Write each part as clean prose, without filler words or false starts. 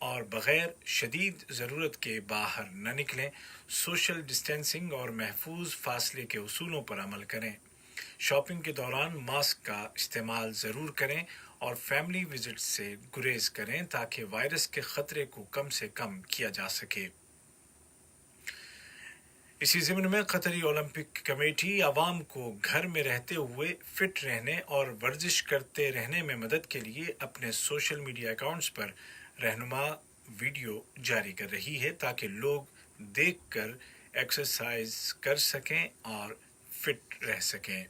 اور بغیر شدید ضرورت کے باہر نہ نکلیں، سوشل ڈسٹینسنگ اور محفوظ فاصلے کے اصولوں پر عمل کریں، شاپنگ کے دوران ماسک کا استعمال ضرور کریں اور فیملی وزٹ سے گریز کریں تاکہ وائرس کے خطرے کو کم سے کم کیا جا سکے۔ اسی ضمن میں قطری اولمپک کمیٹی عوام کو گھر میں رہتے ہوئے فٹ رہنے اور ورزش کرتے رہنے میں مدد کے لیے اپنے سوشل میڈیا اکاؤنٹس پر رہنما ویڈیو جاری کر رہی ہے تاکہ لوگ دیکھ کر ایکسرسائز کر سکیں اور فٹ رہ سکیں۔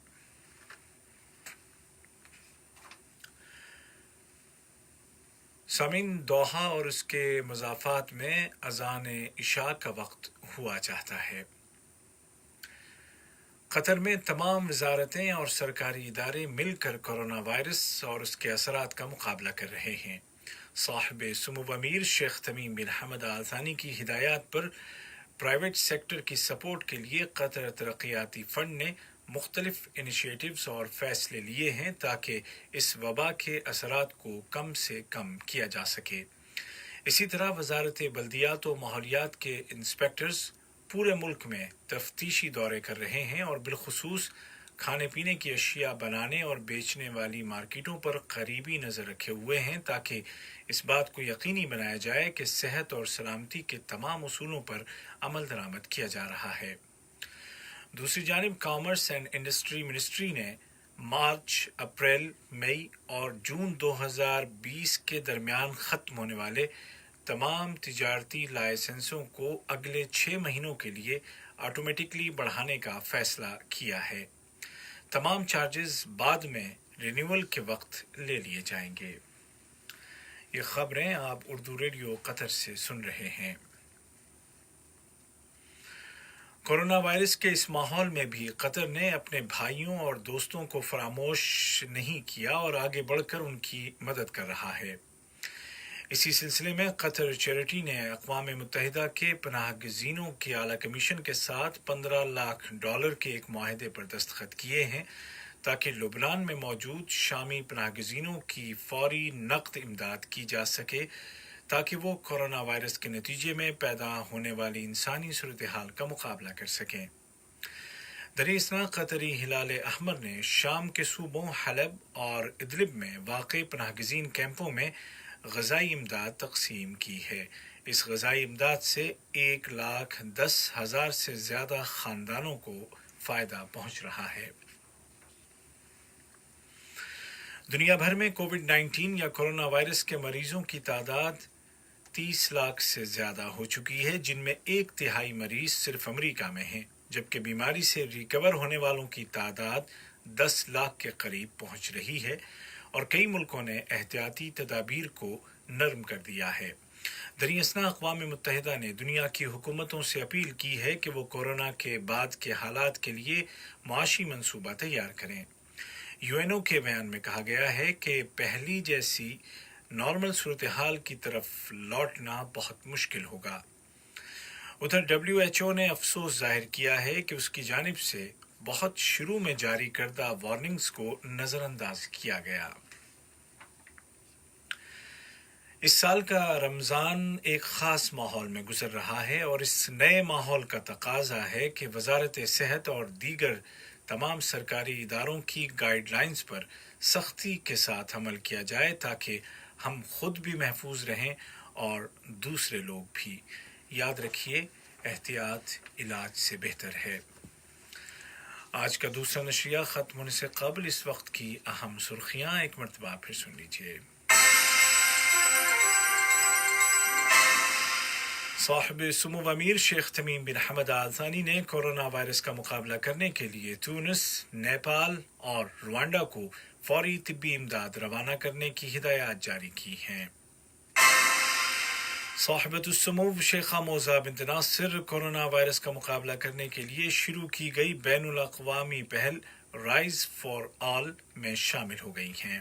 سامعین، دوحہ اور اس کے مضافات میں اذان عشاء کا وقت ہوا چاہتا ہے۔ قطر میں تمام وزارتیں اور سرکاری ادارے مل کر کورونا وائرس اور اس کے اثرات کا مقابلہ کر رہے ہیں۔ صاحب سمو امیر شیخ تمیم بن حمد آل ثانی کی ہدایات پر پرائیویٹ سیکٹر کی سپورٹ کے لیے قطر ترقیاتی فنڈ نے مختلف انیشیٹوز اور فیصلے لیے ہیں تاکہ اس وبا کے اثرات کو کم سے کم کیا جا سکے۔ اسی طرح وزارت بلدیات و ماحولیات کے انسپیکٹرز پورے ملک میں تفتیشی دورے کر رہے ہیں اور بالخصوص کھانے پینے کی اشیاء بنانے اور بیچنے والی مارکیٹوں پر قریبی نظر رکھے ہوئے ہیں تاکہ اس بات کو یقینی بنایا جائے کہ صحت اور سلامتی کے تمام اصولوں پر عمل درآمد کیا جا رہا ہے۔ دوسری جانب کامرس اینڈ انڈسٹری منسٹری نے مارچ، اپریل، مئی اور جون 2020 کے درمیان ختم ہونے والے تمام تجارتی لائسنسوں کو اگلے 6 مہینوں کے لیے آٹومیٹکلی بڑھانے کا فیصلہ کیا ہے۔ تمام چارجز بعد میں رینیول کے وقت لے لیے جائیں گے۔ یہ خبریں آپ اردو ریڈیو قطر سے سن رہے ہیں۔ کورونا وائرس کے اس ماحول میں بھی قطر نے اپنے بھائیوں اور دوستوں کو فراموش نہیں کیا اور آگے بڑھ کر ان کی مدد کر رہا ہے۔ اسی سلسلے میں قطر چیریٹی نے اقوام متحدہ کے پناہ گزینوں کے اعلیٰ کمیشن کے ساتھ $15 لاکھ کے ایک معاہدے پر دستخط کیے ہیں تاکہ لبنان میں موجود شامی پناہ گزینوں کی فوری نقد امداد کی جا سکے تاکہ وہ کورونا وائرس کے نتیجے میں پیدا ہونے والی انسانی صورتحال کا مقابلہ کر سکیں۔ دریں اثنا قطری ہلال احمر نے شام کے صوبوں حلب اور ادلب میں واقع پناہ گزین کیمپوں میں غذائی امداد تقسیم کی ہے۔ اس غذائی امداد سے 1,10,000 سے زیادہ خاندانوں کو فائدہ پہنچ رہا ہے۔ دنیا بھر میں کووڈ-19 یا کورونا وائرس کے مریضوں کی تعداد 30 لاکھ سے زیادہ ہو چکی ہے، جن میں 1/3 مریض صرف امریکہ میں ہیں، جبکہ بیماری سے ریکور ہونے والوں کی تعداد 10 لاکھ کے قریب پہنچ رہی ہے اور کئی ملکوں نے احتیاطی تدابیر کو نرم کر دیا ہے۔ دریں اثنا اقوام متحدہ نے دنیا کی حکومتوں سے اپیل کی ہے کہ وہ کورونا کے بعد کے حالات کے لیے معاشی منصوبہ تیار کریں۔ UN کے بیان میں کہا گیا ہے کہ پہلی جیسی نارمل صورتحال کی طرف لوٹنا بہت مشکل ہوگا۔ ادھر WHO نے افسوس ظاہر کیا ہے کہ اس کی جانب سے بہت شروع میں جاری کردہ وارننگز کو نظر انداز کیا گیا۔ اس سال کا رمضان ایک خاص ماحول میں گزر رہا ہے اور اس نئے ماحول کا تقاضا ہے کہ وزارت صحت اور دیگر تمام سرکاری اداروں کی گائیڈ لائنز پر سختی کے ساتھ عمل کیا جائے تاکہ ہم خود بھی محفوظ رہیں اور دوسرے لوگ بھی۔ یاد رکھیے، احتیاط علاج سے بہتر ہے۔ آج کا دوسرا نشریہ ختم ہونے سے قبل اس وقت کی اہم سرخیاں ایک مرتبہ پھر سن لیجیے۔ صاحب سمو امیر شیخ تمیم بن حمد آل ثانی نے کورونا وائرس کا مقابلہ کرنے کے لیے تونس، نیپال اور روانڈا کو فوری طبی امداد روانہ کرنے کی ہدایات جاری کی ہیں۔ صاحبۃ السمو شیخہ موزہ بنت ناصر کورونا وائرس کا مقابلہ کرنے کے لیے شروع کی گئی بین الاقوامی پہل رائز فار آل میں شامل ہو گئی ہیں،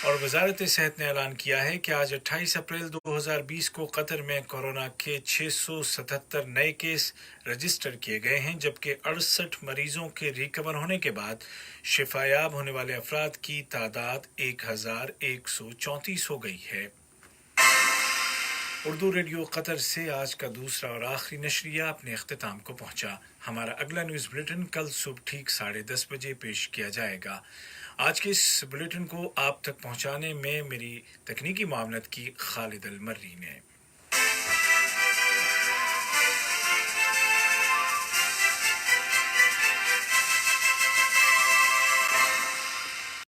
اور وزارت صحت نے اعلان کیا ہے کہ آج 28 اپریل 2020 کو قطر میں کورونا کے 677 نئے کیس رجسٹر کیے گئے ہیں، جبکہ 68 مریضوں کے ریکور ہونے کے بعد شفا یاب ہونے والے افراد کی تعداد 1134 ہو گئی ہے۔ اردو ریڈیو قطر سے آج کا دوسرا اور آخری نشریہ اپنے اختتام کو پہنچا۔ ہمارا اگلا نیوز بلیٹن کل صبح ٹھیک 10:30 بجے پیش کیا جائے گا۔ آج کے اس بلیٹن کو آپ تک پہنچانے میں میری تکنیکی معاونت کی خالد المری نے۔